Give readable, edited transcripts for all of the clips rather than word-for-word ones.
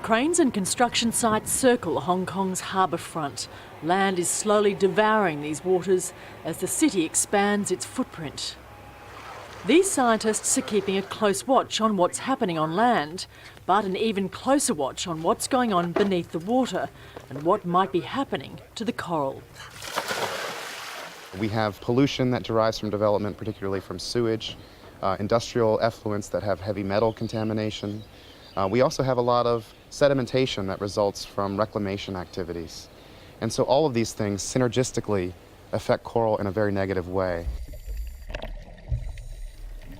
Cranes and construction sites circle Hong Kong's harbour front. Land is slowly devouring these waters as the city expands its footprint. These scientists are keeping a close watch on what's happening on land, but an even closer watch on what's going on beneath the water and what might be happening to the coral. We have pollution that derives from development, particularly from sewage, industrial effluents that have heavy metal contamination. We also have a lot of sedimentation that results from reclamation activities. And so all of these things synergistically affect coral in a very negative way.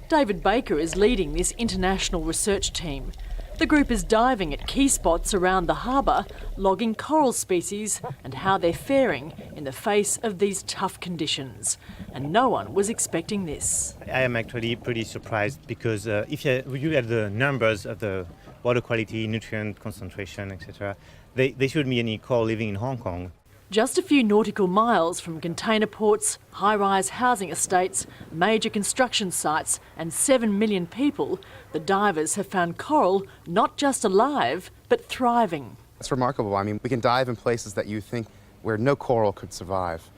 David Baker is leading this international research team. The group is diving at key spots around the harbour, logging coral species and how they're faring in the face of these tough conditions. And no one was expecting this. I am actually pretty surprised because if you look at the numbers of the water quality, nutrient concentration, etc., there shouldn't be any coral living in Hong Kong. Just a few nautical miles from container ports, high-rise housing estates, major construction sites and 7 million people, the divers have found coral not just alive, but thriving. It's remarkable. I mean, we can dive in places that you think where no coral could survive.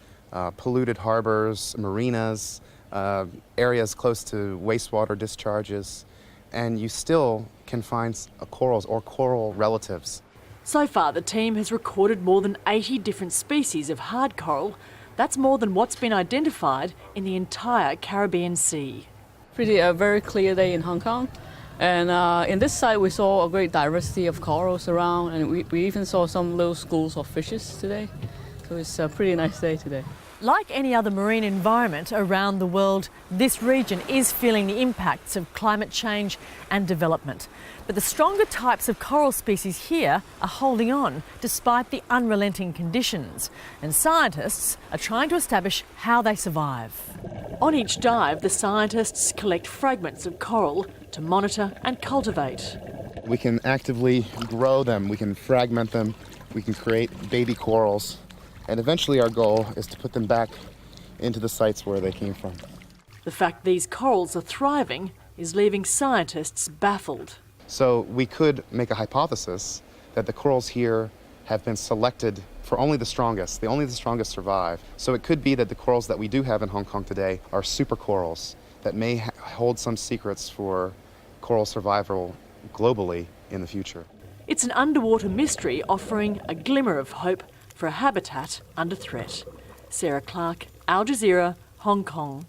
Polluted harbours, marinas, areas close to wastewater discharges, and you still can find corals or coral relatives. So far, the team has recorded more than 80 different species of hard coral. That's more than what's been identified in the entire Caribbean Sea. A very clear day in Hong Kong. And in this site, we saw a great diversity of corals around, and we even saw some little schools of fishes today. So it's a pretty nice day today. Like any other marine environment around the world, this region is feeling the impacts of climate change and development. But the stronger types of coral species here are holding on despite the unrelenting conditions, and scientists are trying to establish how they survive. On each dive, the scientists collect fragments of coral to monitor and cultivate. We can actively grow them, we can fragment them, we can create baby corals. And eventually our goal is to put them back into the sites where they came from. The fact these corals are thriving is leaving scientists baffled. So we could make a hypothesis that the corals here have been selected for only the strongest. Only the strongest survive. So it could be that the corals that we do have in Hong Kong today are super corals that may hold some secrets for coral survival globally in the future. It's an underwater mystery offering a glimmer of hope for a habitat under threat. Sarah Clark, Aljazeera, Hong Kong.